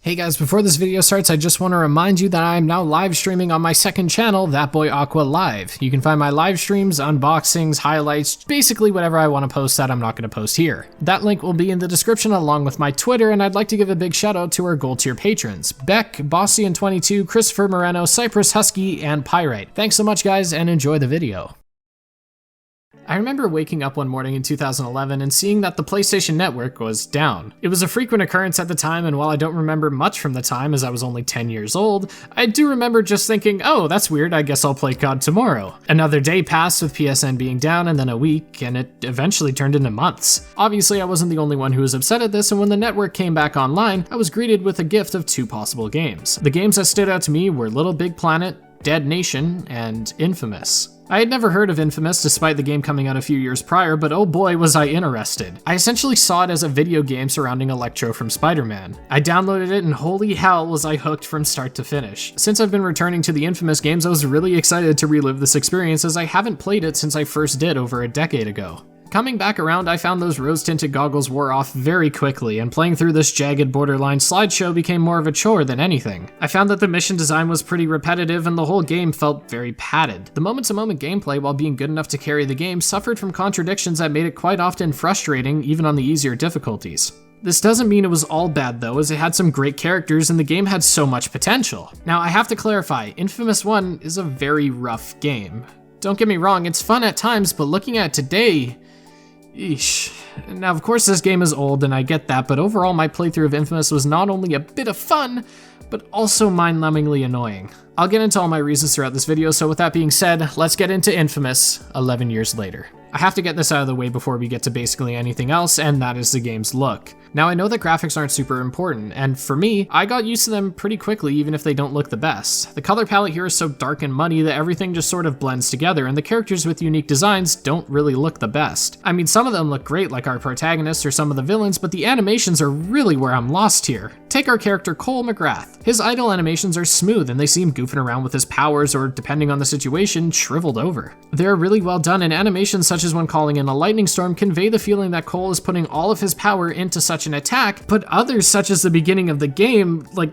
Hey guys, before this video starts, I just want to remind you that I am now live streaming on my second channel, That Boy Aqua Live. You can find my live streams, unboxings, highlights, basically whatever I want to post that I'm not going to post here. That link will be in the description along with my Twitter, and I'd like to give a big shout out to our gold tier patrons, Beck, Bossian22, Christopher Moreno, Cypress Husky, and Pyrite. Thanks so much guys, and enjoy the video. I remember waking up one morning in 2011 and seeing that the PlayStation Network was down. It was a frequent occurrence at the time, and while I don't remember much from the time as I was only 10 years old, I do remember just thinking, oh, that's weird, I guess I'll play COD tomorrow. Another day passed with PSN being down, and then a week, and it eventually turned into months. Obviously, I wasn't the only one who was upset at this, and when the network came back online, I was greeted with a gift of two possible games. The games that stood out to me were Little Big Planet, Dead Nation, and Infamous. I had never heard of Infamous despite the game coming out a few years prior, but oh boy was I interested. I essentially saw it as a video game surrounding Electro from Spider-Man. I downloaded it and holy hell was I hooked from start to finish. Since I've been returning to the Infamous games, I was really excited to relive this experience as I haven't played it since I first did over a decade ago. Coming back around, I found those rose-tinted goggles wore off very quickly, and playing through this jagged borderline slideshow became more of a chore than anything. I found that the mission design was pretty repetitive and the whole game felt very padded. The moment-to-moment gameplay, while being good enough to carry the game, suffered from contradictions that made it quite often frustrating, even on the easier difficulties. This doesn't mean it was all bad though, as it had some great characters and the game had so much potential. Now I have to clarify, Infamous 1 is a very rough game. Don't get me wrong, it's fun at times, but looking at it today, eesh. Now of course this game is old and I get that, but overall my playthrough of Infamous was not only a bit of fun, but also mind-numbingly annoying. I'll get into all my reasons throughout this video, so with that being said, let's get into Infamous 11 years later. I have to get this out of the way before we get to basically anything else, and that is the game's look. Now I know that graphics aren't super important, and for me, I got used to them pretty quickly even if they don't look the best. The color palette here is so dark and muddy that everything just sort of blends together, and the characters with unique designs don't really look the best. I mean, some of them look great like our protagonists or some of the villains, but the animations are really where I'm lost here. Take our character Cole McGrath. His idle animations are smooth and they seem goofing around with his powers or, depending on the situation, shriveled over. They're really well done, and animations such as when calling in a lightning storm convey the feeling that Cole is putting all of his power into such an attack, but others such as the beginning of the game, like,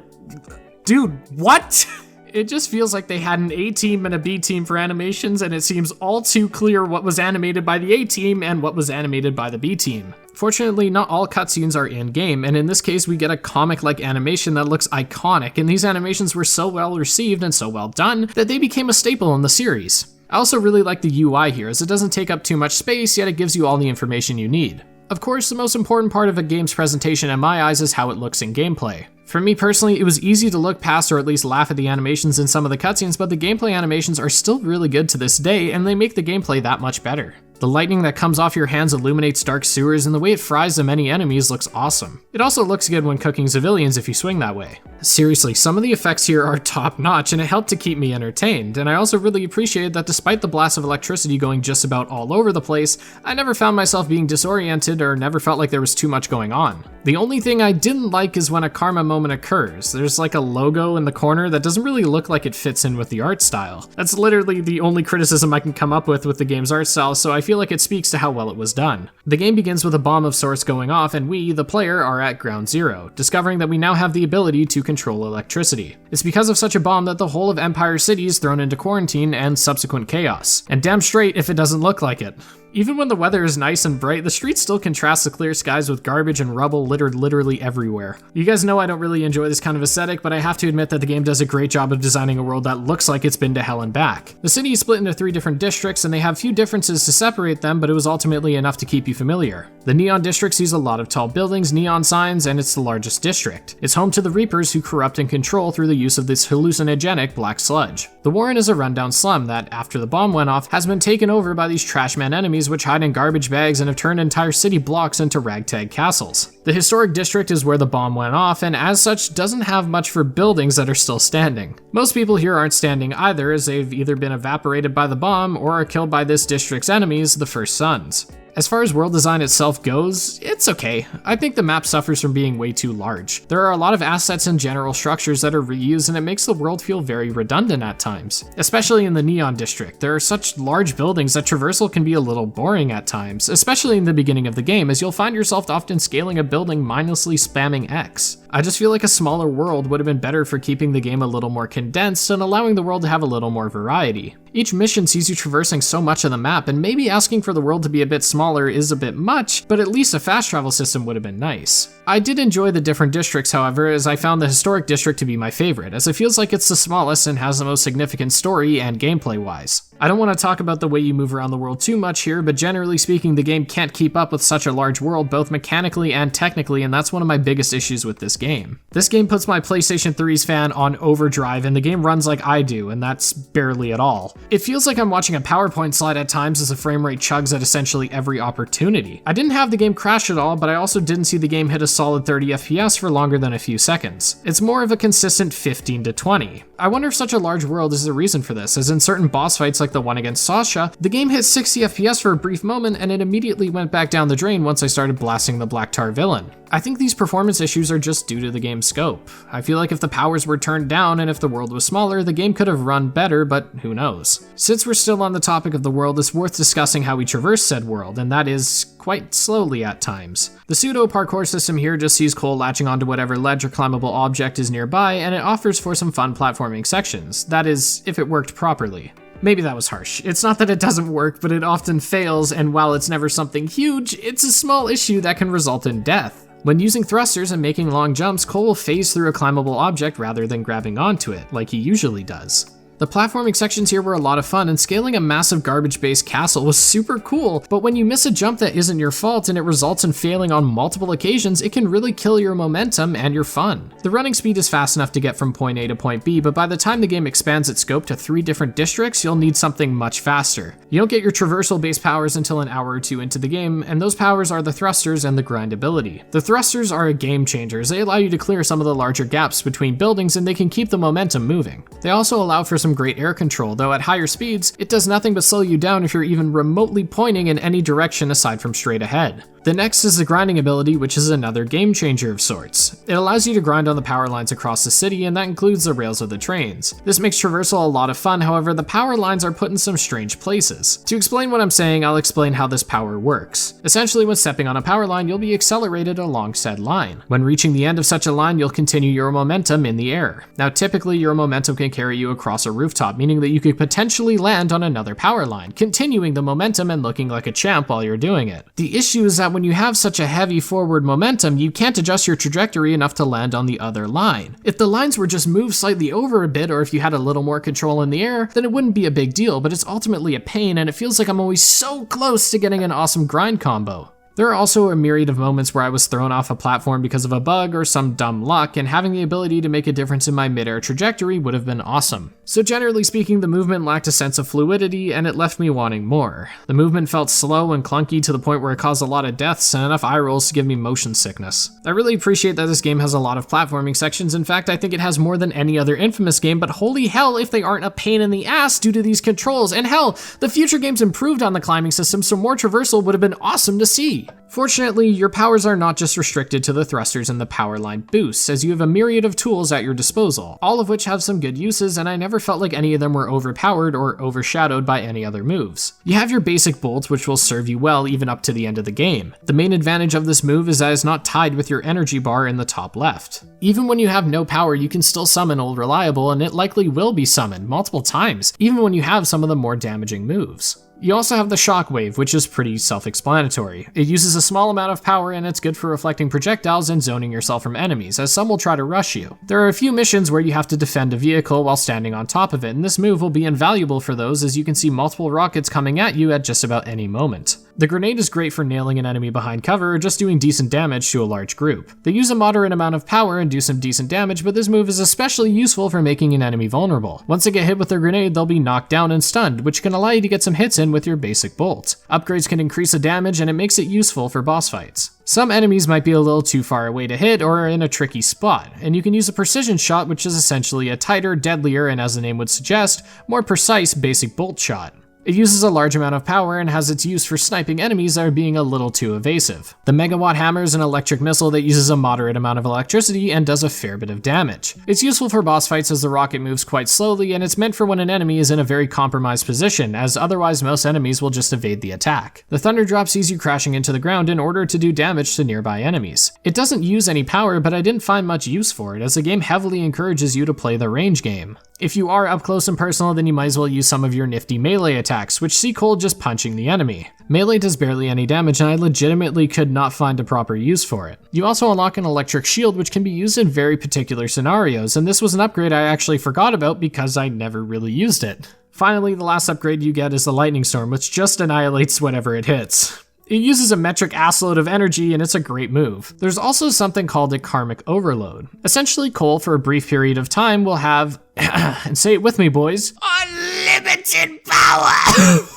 dude, what? It just feels like they had an A team and a B team for animations, and it seems all too clear what was animated by the A team and what was animated by the B team. Fortunately, not all cutscenes are in-game, and in this case we get a comic-like animation that looks iconic, and these animations were so well received and so well done that they became a staple in the series. I also really like the UI here, as it doesn't take up too much space, yet it gives you all the information you need. Of course, the most important part of a game's presentation in my eyes is how it looks in gameplay. For me personally, it was easy to look past or at least laugh at the animations in some of the cutscenes, but the gameplay animations are still really good to this day, and they make the gameplay that much better. The lightning that comes off your hands illuminates dark sewers, and the way it fries the many enemies looks awesome. It also looks good when cooking civilians if you swing that way. Seriously, some of the effects here are top notch, and it helped to keep me entertained, and I also really appreciated that despite the blasts of electricity going just about all over the place, I never found myself being disoriented or never felt like there was too much going on. The only thing I didn't like is when a karma moment occurs. There's like a logo in the corner that doesn't really look like it fits in with the art style. That's literally the only criticism I can come up with the game's art style, so I feel like it speaks to how well it was done. The game begins with a bomb of sorts going off, and we, the player, are at ground zero, discovering that we now have the ability to control electricity. It's because of such a bomb that the whole of Empire City is thrown into quarantine and subsequent chaos. And damn straight if it doesn't look like it. Even when the weather is nice and bright, the streets still contrast the clear skies with garbage and rubble littered literally everywhere. You guys know I don't really enjoy this kind of aesthetic, but I have to admit that the game does a great job of designing a world that looks like it's been to hell and back. The city is split into 3 different districts, and they have few differences to separate them, but it was ultimately enough to keep you familiar. The Neon District sees a lot of tall buildings, neon signs, and it's the largest district. It's home to the Reapers, who corrupt and control through the use of this hallucinogenic black sludge. The Warren is a rundown slum that, after the bomb went off, has been taken over by these trashman enemies which hide in garbage bags and have turned entire city blocks into ragtag castles. The Historic District is where the bomb went off, and as such doesn't have much for buildings that are still standing. Most people here aren't standing either, as they've either been evaporated by the bomb or are killed by this district's enemies, the First Sons. As far as world design itself goes, it's okay. I think the map suffers from being way too large. There are a lot of assets and general structures that are reused, and it makes the world feel very redundant at times. Especially in the Neon District, there are such large buildings that traversal can be a little boring at times, especially in the beginning of the game, as you'll find yourself often scaling a building mindlessly spamming X. I just feel like a smaller world would have been better for keeping the game a little more condensed and allowing the world to have a little more variety. Each mission sees you traversing so much of the map, and maybe asking for the world to be a bit smaller is a bit much, but at least a fast travel system would have been nice. I did enjoy the different districts, however, as I found the historic district to be my favorite, as it feels like it's the smallest and has the most significant story and gameplay wise. I don't want to talk about the way you move around the world too much here, but generally speaking, the game can't keep up with such a large world both mechanically and technically, and that's one of my biggest issues with this game. This game puts my PlayStation 3's fan on overdrive, and the game runs like I do, and that's barely at all. It feels like I'm watching a PowerPoint slide at times as the frame rate chugs at essentially every opportunity. I didn't have the game crash at all, but I also didn't see the game hit a solid 30 FPS for longer than a few seconds. It's more of a consistent 15 to 20. I wonder if such a large world is the reason for this, as in certain boss fights like the one against Sasha, the game hit 60 FPS for a brief moment and it immediately went back down the drain once I started blasting the Black Tar villain. I think these performance issues are just due to the game's scope. I feel like if the powers were turned down and if the world was smaller, the game could have run better, but who knows. Since we're still on the topic of the world, it's worth discussing how we traverse said world, and that is quite slowly at times. The pseudo parkour system here just sees Cole latching onto whatever ledge or climbable object is nearby, and it offers for some fun platforming sections. That is, if it worked properly. Maybe that was harsh. It's not that it doesn't work, but it often fails, and while it's never something huge, it's a small issue that can result in death. When using thrusters and making long jumps, Cole will phase through a climbable object rather than grabbing onto it, like he usually does. The platforming sections here were a lot of fun, and scaling a massive garbage-based castle was super cool, but when you miss a jump that isn't your fault and it results in failing on multiple occasions, it can really kill your momentum and your fun. The running speed is fast enough to get from point A to point B, but by the time the game expands its scope to 3 different districts, you'll need something much faster. You don't get your traversal-based powers until an hour or 2 into the game, and those powers are the thrusters and the grind ability. The thrusters are a game changer, as they allow you to clear some of the larger gaps between buildings and they can keep the momentum moving. They also allow for some great air control, though at higher speeds, it does nothing but slow you down if you're even remotely pointing in any direction aside from straight ahead. The next is the grinding ability, which is another game changer of sorts. It allows you to grind on the power lines across the city, and that includes the rails of the trains. This makes traversal a lot of fun, however, the power lines are put in some strange places. To explain what I'm saying, I'll explain how this power works. Essentially, when stepping on a power line, you'll be accelerated along said line. When reaching the end of such a line, you'll continue your momentum in the air. Now, typically, your momentum can carry you across a rooftop, meaning that you could potentially land on another power line, continuing the momentum and looking like a champ while you're doing it. The issue is that when you have such a heavy forward momentum, you can't adjust your trajectory enough to land on the other line. If the lines were just moved slightly over a bit, or if you had a little more control in the air, then it wouldn't be a big deal, but it's ultimately a pain, and it feels like I'm always so close to getting an awesome grind combo. There are also a myriad of moments where I was thrown off a platform because of a bug or some dumb luck, and having the ability to make a difference in my mid-air trajectory would have been awesome. So generally speaking, the movement lacked a sense of fluidity, and it left me wanting more. The movement felt slow and clunky to the point where it caused a lot of deaths and enough eye rolls to give me motion sickness. I really appreciate that this game has a lot of platforming sections. In fact, I think it has more than any other Infamous game, but holy hell if they aren't a pain in the ass due to these controls. And hell, the future games improved on the climbing system, so more traversal would have been awesome to see. Fortunately, your powers are not just restricted to the thrusters and the power line boosts, as you have a myriad of tools at your disposal, all of which have some good uses, and I never felt like any of them were overpowered or overshadowed by any other moves. You have your basic bolt, which will serve you well even up to the end of the game. The main advantage of this move is that it's not tied with your energy bar in the top left. Even when you have no power, you can still summon Old Reliable, and it likely will be summoned multiple times, even when you have some of the more damaging moves. You also have the shockwave, which is pretty self-explanatory. It uses a small amount of power and it's good for reflecting projectiles and zoning yourself from enemies, as some will try to rush you. There are a few missions where you have to defend a vehicle while standing on top of it, and this move will be invaluable for those, as you can see multiple rockets coming at you at just about any moment. The grenade is great for nailing an enemy behind cover or just doing decent damage to a large group. They use a moderate amount of power and do some decent damage, but this move is especially useful for making an enemy vulnerable. Once they get hit with their grenade, they'll be knocked down and stunned, which can allow you to get some hits in with your basic bolt. Upgrades can increase the damage, and it makes it useful for boss fights. Some enemies might be a little too far away to hit or are in a tricky spot, and you can use a precision shot, which is essentially a tighter, deadlier, and as the name would suggest, more precise basic bolt shot. It uses a large amount of power and has its use for sniping enemies that are being a little too evasive. The megawatt hammer is an electric missile that uses a moderate amount of electricity and does a fair bit of damage. It's useful for boss fights as the rocket moves quite slowly, and it's meant for when an enemy is in a very compromised position, as otherwise most enemies will just evade the attack. The thunder drop sees you crashing into the ground in order to do damage to nearby enemies. It doesn't use any power, but I didn't find much use for it, as the game heavily encourages you to play the range game. If you are up close and personal, then you might as well use some of your nifty melee attacks, which see cold just punching the enemy. Melee does barely any damage, and I legitimately could not find a proper use for it. You also unlock an electric shield, which can be used in very particular scenarios, and this was an upgrade I actually forgot about because I never really used it. Finally, the last upgrade you get is the lightning storm, which just annihilates whatever it hits. It uses a metric assload of energy, and it's a great move. There's also something called a karmic overload. Essentially, Cole, for a brief period of time, will have, and say it with me, boys, unlimited power!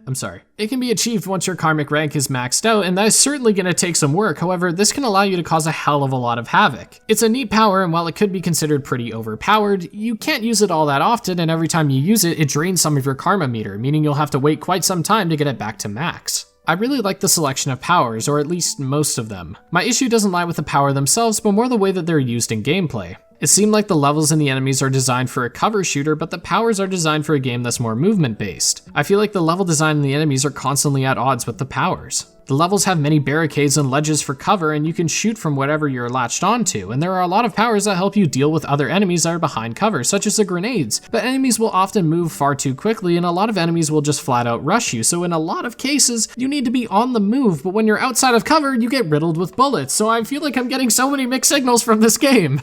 I'm sorry. It can be achieved once your karmic rank is maxed out, and that is certainly going to take some work. However, this can allow you to cause a hell of a lot of havoc. It's a neat power, and while it could be considered pretty overpowered, you can't use it all that often, and every time you use it, it drains some of your karma meter, meaning you'll have to wait quite some time to get it back to max. I really like the selection of powers, or at least most of them. My issue doesn't lie with the power themselves, but more the way that they're used in gameplay. It seemed like the levels and the enemies are designed for a cover shooter, but the powers are designed for a game that's more movement based. I feel like the level design and the enemies are constantly at odds with the powers. The levels have many barricades and ledges for cover, and you can shoot from whatever you're latched onto, and there are a lot of powers that help you deal with other enemies that are behind cover, such as the grenades, but enemies will often move far too quickly, and a lot of enemies will just flat out rush you, so in a lot of cases, you need to be on the move, but when you're outside of cover, you get riddled with bullets, so I feel like I'm getting so many mixed signals from this game.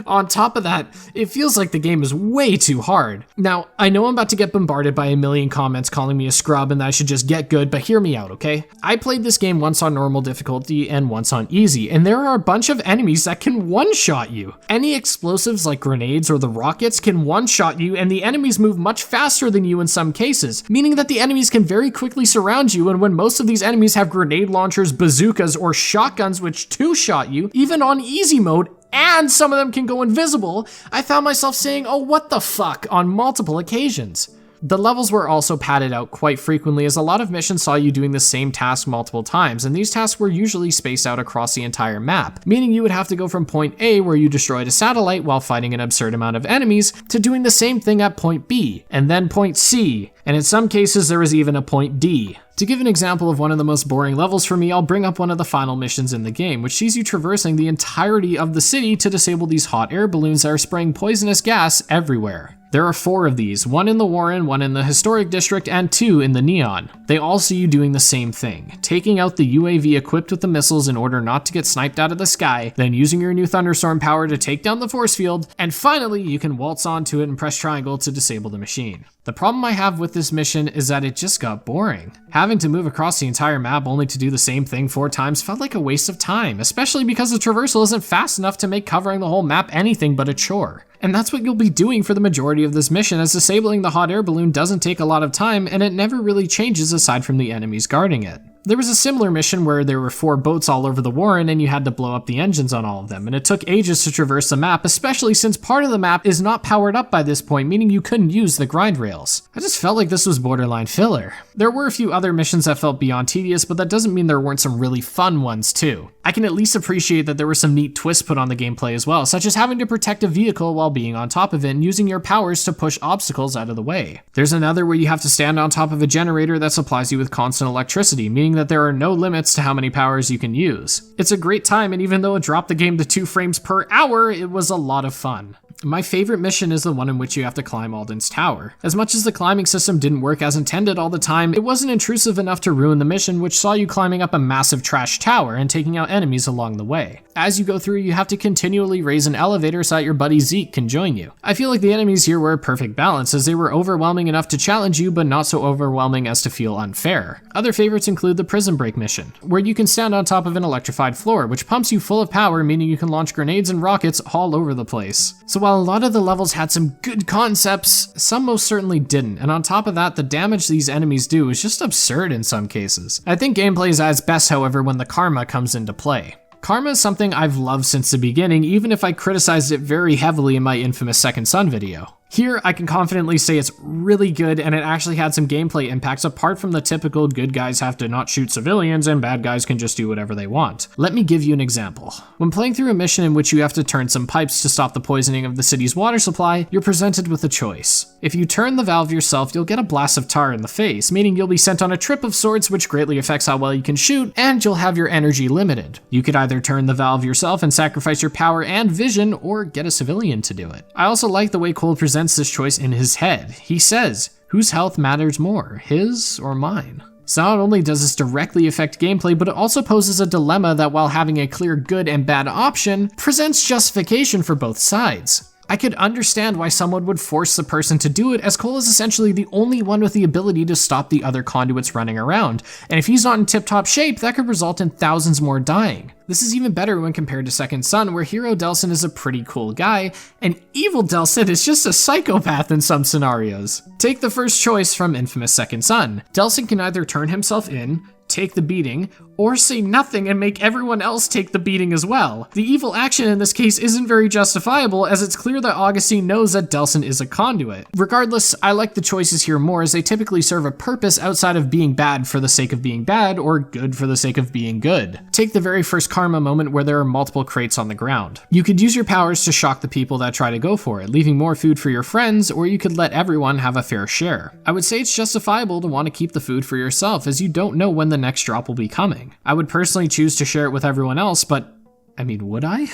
On top of that, it feels like the game is way too hard. Now, I know I'm about to get bombarded by a million comments calling me a scrub and that I should just get good, but hear me out, okay? I played this game once on normal difficulty and once on easy, and there are a bunch of enemies that can one-shot you. Any explosives like grenades or the rockets can one-shot you, and the enemies move much faster than you in some cases, meaning that the enemies can very quickly surround you, and when most of these enemies have grenade launchers, bazookas, or shotguns which two-shot you, even on easy mode, and some of them can go invisible, I found myself saying, oh what the fuck, on multiple occasions. The levels were also padded out quite frequently, as a lot of missions saw you doing the same task multiple times, and these tasks were usually spaced out across the entire map, meaning you would have to go from point A, where you destroyed a satellite while fighting an absurd amount of enemies, to doing the same thing at point B, and then point C, and in some cases there was even a point D. To give an example of one of the most boring levels for me, I'll bring up one of the final missions in the game, which sees you traversing the entirety of the city to disable these hot air balloons that are spraying poisonous gas everywhere. There are 4 of these, 1 in the Warren, 1 in the Historic District, and 2 in the Neon. They all see you doing the same thing, taking out the UAV equipped with the missiles in order not to get sniped out of the sky, then using your new thunderstorm power to take down the force field, and finally you can waltz onto it and press triangle to disable the machine. The problem I have with this mission is that it just got boring. Having to move across the entire map only to do the same thing 4 times felt like a waste of time, especially because the traversal isn't fast enough to make covering the whole map anything but a chore. And that's what you'll be doing for the majority of this mission, as disabling the hot air balloon doesn't take a lot of time and it never really changes aside from the enemies guarding it. There was a similar mission where there were 4 boats all over the Warren and you had to blow up the engines on all of them, and it took ages to traverse the map, especially since part of the map is not powered up by this point, meaning you couldn't use the grind rails. I just felt like this was borderline filler. There were a few other missions that felt beyond tedious, but that doesn't mean there weren't some really fun ones too. I can at least appreciate that there were some neat twists put on the gameplay as well, such as having to protect a vehicle while being on top of it and using your powers to push obstacles out of the way. There's another where you have to stand on top of a generator that supplies you with constant electricity, meaning that there are no limits to how many powers you can use. It's a great time, and even though it dropped the game to 2 frames per hour, it was a lot of fun. My favorite mission is the one in which you have to climb Alden's tower. As much as the climbing system didn't work as intended all the time, it wasn't intrusive enough to ruin the mission, which saw you climbing up a massive trash tower and taking out enemies along the way. As you go through, you have to continually raise an elevator so that your buddy Zeke can join you. I feel like the enemies here were a perfect balance, as they were overwhelming enough to challenge you, but not so overwhelming as to feel unfair. Other favorites include the prison break mission, where you can stand on top of an electrified floor, which pumps you full of power, meaning you can launch grenades and rockets all over the place. So while a lot of the levels had some good concepts, some most certainly didn't, and on top of that, the damage these enemies do is just absurd in some cases. I think gameplay is at its best, however, when the karma comes into play. Karma is something I've loved since the beginning, even if I criticized it very heavily in my infamous Second Son video. Here, I can confidently say it's really good, and it actually had some gameplay impacts apart from the typical good guys have to not shoot civilians and bad guys can just do whatever they want. Let me give you an example. When playing through a mission in which you have to turn some pipes to stop the poisoning of the city's water supply, you're presented with a choice. If you turn the valve yourself, you'll get a blast of tar in the face, meaning you'll be sent on a trip of sorts which greatly affects how well you can shoot, and you'll have your energy limited. You could either turn the valve yourself and sacrifice your power and vision, or get a civilian to do it. I also like the way Cole presents this choice in his head. He says, whose health matters more, his or mine? So not only does this directly affect gameplay, but it also poses a dilemma that while having a clear good and bad option, presents justification for both sides. I could understand why someone would force the person to do it, as Cole is essentially the only one with the ability to stop the other conduits running around, and if he's not in tip-top shape, that could result in thousands more dying. This is even better when compared to Second Son, where hero Delsin is a pretty cool guy, and evil Delsin is just a psychopath in some scenarios. Take the first choice from Infamous Second Son. Delsin can either turn himself in, take the beating, or say nothing and make everyone else take the beating as well. The evil action in this case isn't very justifiable, as it's clear that Augustine knows that Delsin is a conduit. Regardless, I like the choices here more, as they typically serve a purpose outside of being bad for the sake of being bad, or good for the sake of being good. Take the very first karma moment where there are multiple crates on the ground. You could use your powers to shock the people that try to go for it, leaving more food for your friends, or you could let everyone have a fair share. I would say it's justifiable to want to keep the food for yourself, as you don't know when the next drop will be coming. I would personally choose to share it with everyone else, but I mean, would I?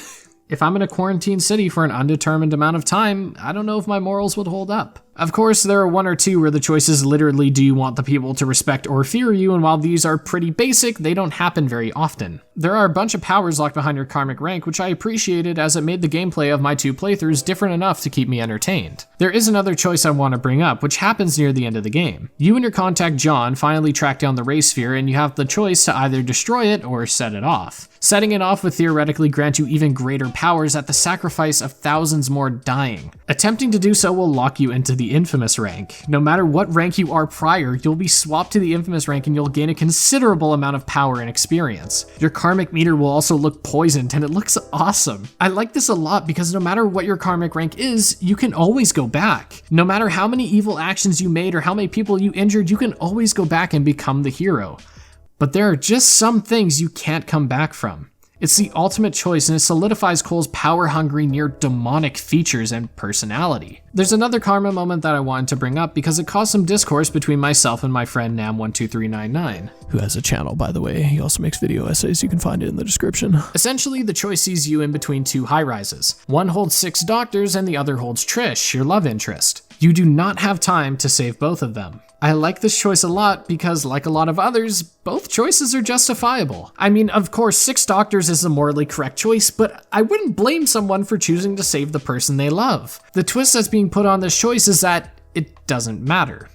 If I'm in a quarantine city for an undetermined amount of time, I don't know if my morals would hold up. Of course, there are one or two where the choice is literally, do you want the people to respect or fear you, and while these are pretty basic, they don't happen very often. There are a bunch of powers locked behind your karmic rank, which I appreciated, as it made the gameplay of my two playthroughs different enough to keep me entertained. There is another choice I want to bring up, which happens near the end of the game. You and your contact John finally track down the ray sphere, and you have the choice to either destroy it or set it off. Setting it off would theoretically grant you even greater powers at the sacrifice of thousands more dying. Attempting to do so will lock you into the Infamous rank. No matter what rank you are prior, you'll be swapped to the Infamous rank and you'll gain a considerable amount of power and experience. Your karmic meter will also look poisoned, and it looks awesome. I like this a lot because no matter what your karmic rank is, you can always go back. No matter how many evil actions you made or how many people you injured, you can always go back and become the hero. But there are just some things you can't come back from. It's the ultimate choice, and it solidifies Cole's power-hungry, near-demonic features and personality. There's another karma moment that I wanted to bring up because it caused some discourse between myself and my friend Nam12399. Who has a channel, by the way. He also makes video essays. You can find it in the description. Essentially, the choice sees you in between two high-rises. One holds 6 doctors and the other holds Trish, your love interest. You do not have time to save both of them. I like this choice a lot because, like a lot of others, both choices are justifiable. I mean, of course, 6 doctors is the morally correct choice, but I wouldn't blame someone for choosing to save the person they love. The twist that's being put on this choice is that it doesn't matter.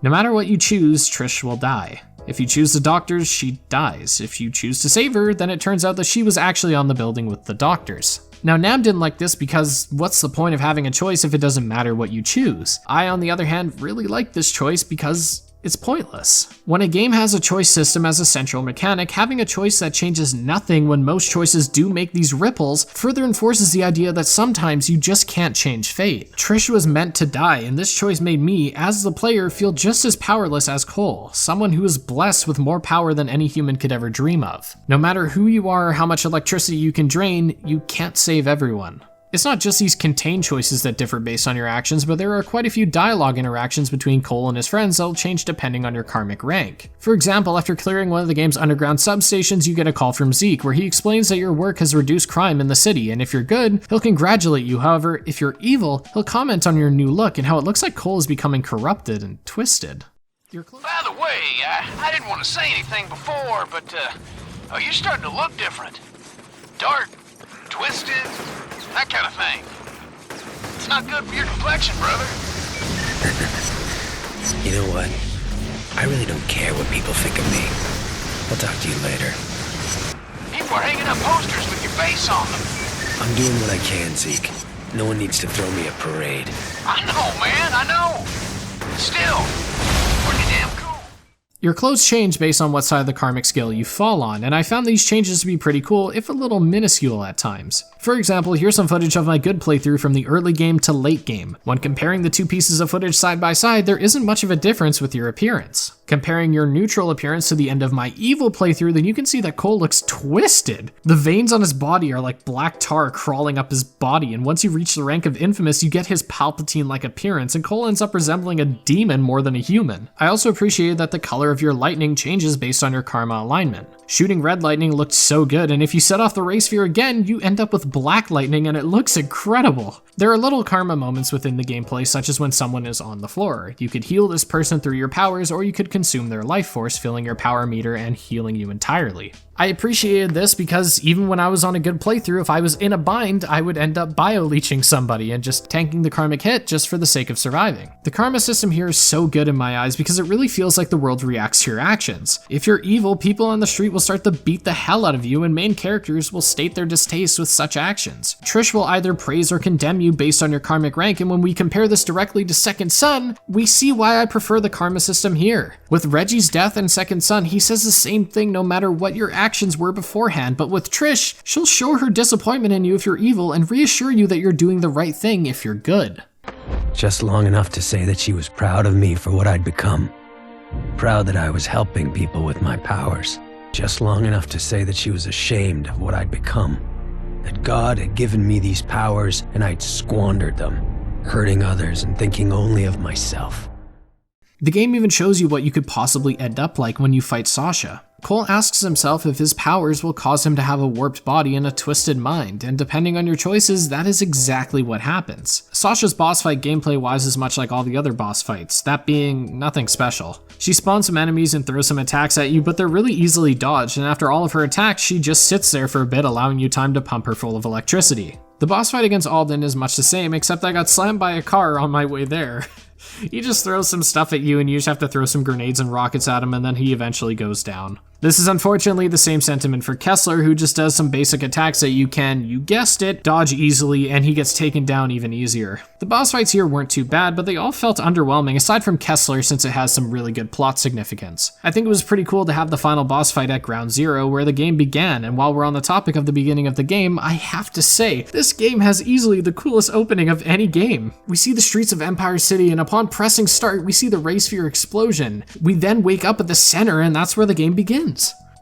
No matter what you choose, Trish will die. If you choose the doctors, she dies. If you choose to save her, then it turns out that she was actually on the building with the doctors. Now, Nam didn't like this because what's the point of having a choice if it doesn't matter what you choose? I, on the other hand, really like this choice because it's pointless. When a game has a choice system as a central mechanic, having a choice that changes nothing when most choices do make these ripples further enforces the idea that sometimes you just can't change fate. Trish was meant to die, and this choice made me, as the player, feel just as powerless as Cole, someone who is blessed with more power than any human could ever dream of. No matter who you are or how much electricity you can drain, you can't save everyone. It's not just these contained choices that differ based on your actions, but there are quite a few dialogue interactions between Cole and his friends that'll change depending on your karmic rank. For example, after clearing one of the game's underground substations, you get a call from Zeke where he explains that your work has reduced crime in the city, and if you're good, he'll congratulate you. However, if you're evil, he'll comment on your new look and how it looks like Cole is becoming corrupted and twisted. By the way, I didn't want to say anything before, but you're starting to look different. Dark, twisted, that kind of thing. It's not good for your complexion, brother. You know what? I really don't care what people think of me. I'll talk to you later. People are hanging up posters with your face on them. I'm doing what I can, Zeke. No one needs to throw me a parade. I know, man, I know. Still, pretty damn cool. Your clothes change based on what side of the karmic scale you fall on, and I found these changes to be pretty cool, if a little minuscule at times. For example, here's some footage of my good playthrough from the early game to late game. When comparing the two pieces of footage side by side, there isn't much of a difference with your appearance. Comparing your neutral appearance to the end of my evil playthrough, then you can see that Cole looks twisted. The veins on his body are like black tar crawling up his body, and once you reach the rank of Infamous, you get his Palpatine-like appearance, and Cole ends up resembling a demon more than a human. I also appreciated that the color of your lightning changes based on your karma alignment. Shooting red lightning looked so good, and if you set off the ray sphere again, you end up with black lightning and it looks incredible. There are little karma moments within the gameplay, such as when someone is on the floor. You could heal this person through your powers, or you could consume their life force, filling your power meter and healing you entirely. I appreciated this because even when I was on a good playthrough, if I was in a bind, I would end up bio-leeching somebody and just tanking the karmic hit just for the sake of surviving. The karma system here is so good in my eyes because it really feels like the world reacts to your actions. If you're evil, people on the street will start to beat the hell out of you, and main characters will state their distaste with such actions. Trish will either praise or condemn you based on your karmic rank, and when we compare this directly to Second Son, we see why I prefer the karma system here. With Reggie's death in Second Son, he says the same thing no matter what your actions were beforehand, but with Trish, she'll show her disappointment in you if you're evil and reassure you that you're doing the right thing if you're good. Just long enough to say that she was proud of me for what I'd become. Proud that I was helping people with my powers. Just long enough to say that she was ashamed of what I'd become. That God had given me these powers and I'd squandered them, hurting others and thinking only of myself. The game even shows you what you could possibly end up like when you fight Sasha. Cole asks himself if his powers will cause him to have a warped body and a twisted mind, and depending on your choices, that is exactly what happens. Sasha's boss fight gameplay-wise is much like all the other boss fights, that being nothing special. She spawns some enemies and throws some attacks at you, but they're really easily dodged, and after all of her attacks, she just sits there for a bit, allowing you time to pump her full of electricity. The boss fight against Alden is much the same, except I got slammed by a car on my way there. He just throws some stuff at you and you just have to throw some grenades and rockets at him, and then he eventually goes down. This is unfortunately the same sentiment for Kessler, who just does some basic attacks that you can, you guessed it, dodge easily, and he gets taken down even easier. The boss fights here weren't too bad, but they all felt underwhelming aside from Kessler since it has some really good plot significance. I think it was pretty cool to have the final boss fight at Ground Zero where the game began, and while we're on the topic of the beginning of the game, I have to say, this game has easily the coolest opening of any game. We see the streets of Empire City, and upon pressing start, we see the ray sphere explosion. We then wake up at the center, and that's where the game begins.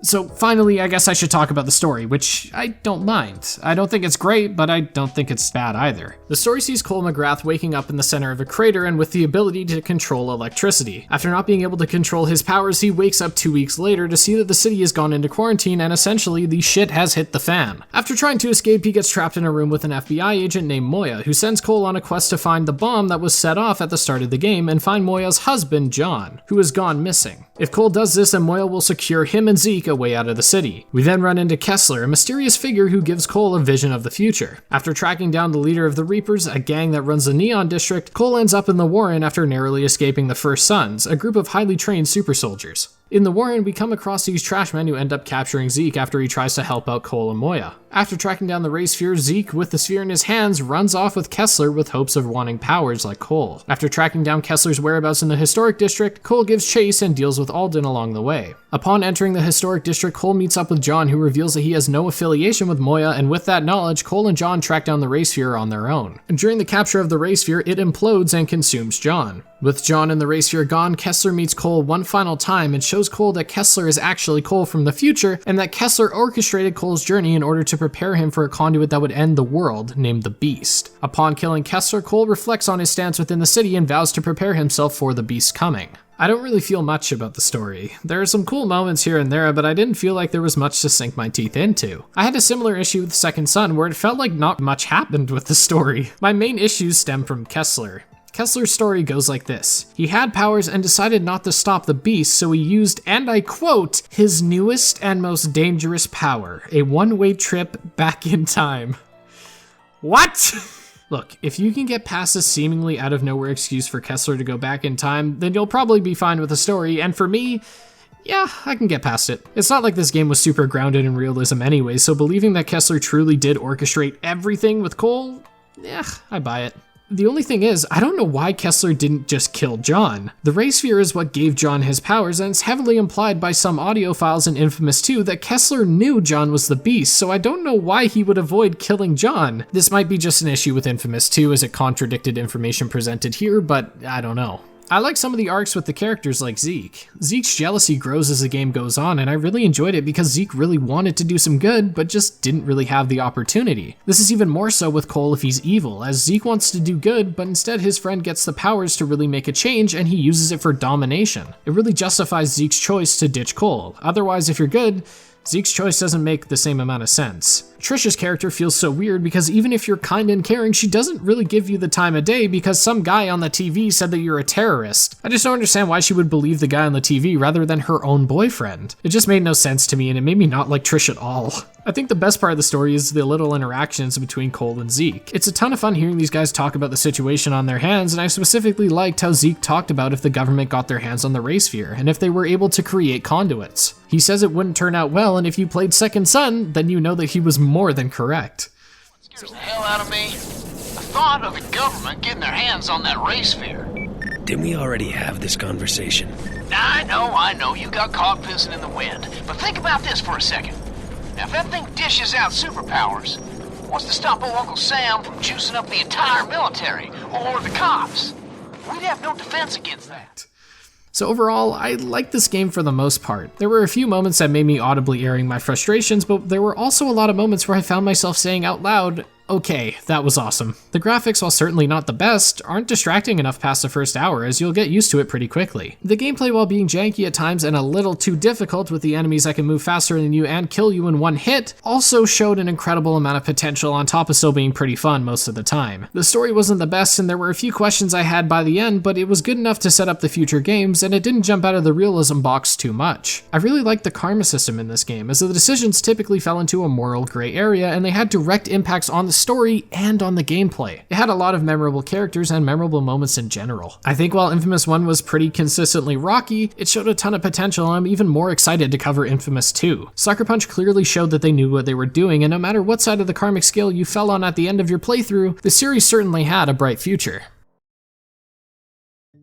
So finally, I guess I should talk about the story, which I don't mind. I don't think it's great, but I don't think it's bad either. The story sees Cole McGrath waking up in the center of a crater and with the ability to control electricity. After not being able to control his powers, he wakes up 2 weeks later to see that the city has gone into quarantine and essentially the shit has hit the fan. After trying to escape, he gets trapped in a room with an FBI agent named Moya, who sends Cole on a quest to find the bomb that was set off at the start of the game and find Moya's husband, John, who has gone missing. If Cole does this, then Moya will secure him and Zeke a way out of the city. We then run into Kessler, a mysterious figure who gives Cole a vision of the future. After tracking down the leader of the Reapers, a gang that runs the Neon District, Cole ends up in the Warren after narrowly escaping the First Sons, a group of highly trained super soldiers. In the Warren, we come across these trashmen who end up capturing Zeke after he tries to help out Cole and Moya. After tracking down the ray sphere, Zeke, with the sphere in his hands, runs off with Kessler with hopes of wanting powers like Cole. After tracking down Kessler's whereabouts in the Historic District, Cole gives chase and deals with Alden along the way. Upon entering the Historic District, Cole meets up with John, who reveals that he has no affiliation with Moya, and with that knowledge, Cole and John track down the ray sphere on their own. And during the capture of the ray sphere, it implodes and consumes John. With John and the ray sphere gone, Kessler meets Cole one final time and shows Cole that Kessler is actually Cole from the future, and that Kessler orchestrated Cole's journey in order to prepare him for a conduit that would end the world, named the Beast. Upon killing Kessler, Cole reflects on his stance within the city and vows to prepare himself for the Beast's coming. I don't really feel much about the story. There are some cool moments here and there, but I didn't feel like there was much to sink my teeth into. I had a similar issue with Second Son, where it felt like not much happened with the story. My main issues stem from Kessler. Kessler's story goes like this. He had powers and decided not to stop the Beast, so he used, and I quote, his newest and most dangerous power, a one-way trip back in time. What? Look, if you can get past this seemingly out-of-nowhere excuse for Kessler to go back in time, then you'll probably be fine with the story, and for me, yeah, I can get past it. It's not like this game was super grounded in realism anyway, so believing that Kessler truly did orchestrate everything with Cole, yeah, I buy it. The only thing is, I don't know why Kessler didn't just kill John. The ray sphere is what gave John his powers, and it's heavily implied by some audio files in Infamous 2 that Kessler knew John was the Beast, so I don't know why he would avoid killing John. This might be just an issue with Infamous 2 as it contradicted information presented here, but I don't know. I like some of the arcs with the characters like Zeke. Zeke's jealousy grows as the game goes on, and I really enjoyed it because Zeke really wanted to do some good, but just didn't really have the opportunity. This is even more so with Cole if he's evil, as Zeke wants to do good, but instead his friend gets the powers to really make a change and he uses it for domination. It really justifies Zeke's choice to ditch Cole. Otherwise, if you're good, Zeke's choice doesn't make the same amount of sense. Trisha's character feels so weird because even if you're kind and caring, she doesn't really give you the time of day because some guy on the TV said that you're a terrorist. I just don't understand why she would believe the guy on the TV rather than her own boyfriend. It just made no sense to me and it made me not like Trish at all. I think the best part of the story is the little interactions between Cole and Zeke. It's a ton of fun hearing these guys talk about the situation on their hands, and I specifically liked how Zeke talked about if the government got their hands on the ray sphere and if they were able to create conduits. He says it wouldn't turn out well, and if you played Second Son, then you know that he was more than correct. Scares the hell out of me. The thought of the government getting their hands on that ray sphere. Didn't we already have this conversation? I know, you got caught pissing in the wind. But think about this for a second. Now, if that thing dishes out superpowers, what's to stop old Uncle Sam from juicing up the entire military, or the cops? We'd have no defense against that. So overall, I liked this game for the most part. There were a few moments that made me audibly airing my frustrations, but there were also a lot of moments where I found myself saying out loud, okay, that was awesome. The graphics, while certainly not the best, aren't distracting enough past the first hour, as you'll get used to it pretty quickly. The gameplay, while being janky at times and a little too difficult with the enemies that can move faster than you and kill you in one hit, also showed an incredible amount of potential on top of still being pretty fun most of the time. The story wasn't the best and there were a few questions I had by the end, but it was good enough to set up the future games and it didn't jump out of the realism box too much. I really liked the karma system in this game, as the decisions typically fell into a moral gray area and they had direct impacts on the story and on the gameplay. It had a lot of memorable characters and memorable moments in general. I think while Infamous 1 was pretty consistently rocky, it showed a ton of potential and I'm even more excited to cover Infamous 2. Sucker Punch clearly showed that they knew what they were doing, and no matter what side of the karmic scale you fell on at the end of your playthrough, the series certainly had a bright future.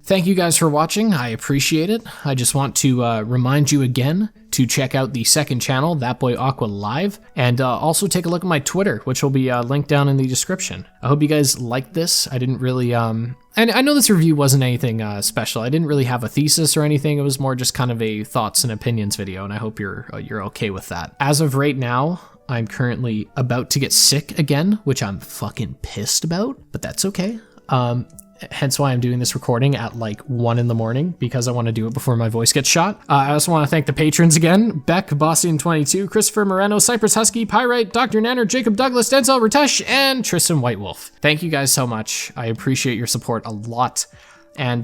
Thank you guys for watching, I appreciate it. I just want to remind you again to check out the second channel, That Boy Aqua Live, and also take a look at my Twitter, which will be linked down in the description. I hope you guys liked this. I didn't really, and I know this review wasn't anything special. I didn't really have a thesis or anything. It was more just kind of a thoughts and opinions video, and I hope you're okay with that. As of right now, I'm currently about to get sick again, which I'm fucking pissed about, but that's okay. Hence why I'm doing this recording at like 1 in the morning, because I want to do it before my voice gets shot. I also want to thank the patrons again: Beck, Bossian22, Christopher Moreno, Cypress Husky, Pyrite, Dr. Nanner, Jacob Douglas, Denzel Ratesh, and Tristan Whitewolf. Thank you guys so much. I appreciate your support a lot. And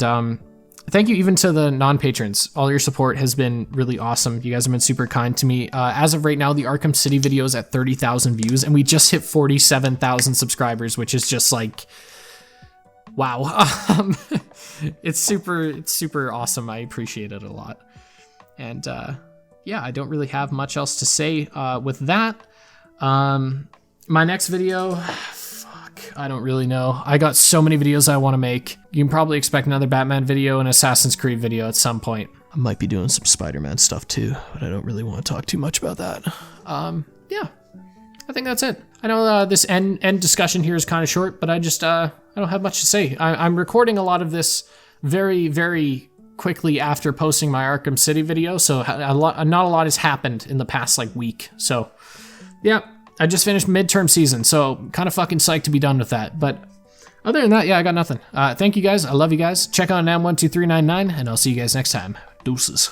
thank you even to the non-patrons. All your support has been really awesome. You guys have been super kind to me. As of right now, the Arkham City video is at 30,000 views, and we just hit 47,000 subscribers, which is just like, wow. It's super awesome. I appreciate it a lot. And yeah, I don't really have much else to say with that. My next video, I don't really know. I got so many videos I want to make. You can probably expect another Batman video and Assassin's Creed video at some point. I might be doing some Spider-Man stuff too, but I don't really want to talk too much about that. Yeah, I think that's it. I know this end discussion here is kind of short, but I just, I don't have much to say. I'm recording a lot of this very quickly after posting my Arkham City video, so not a lot has happened in the past like week. So yeah, I just finished midterm season, so kind of fucking psyched to be done with that. But other than that, yeah, I got nothing. Thank you guys. I love you guys. Check out Nam12399, and I'll see you guys next time. Deuces.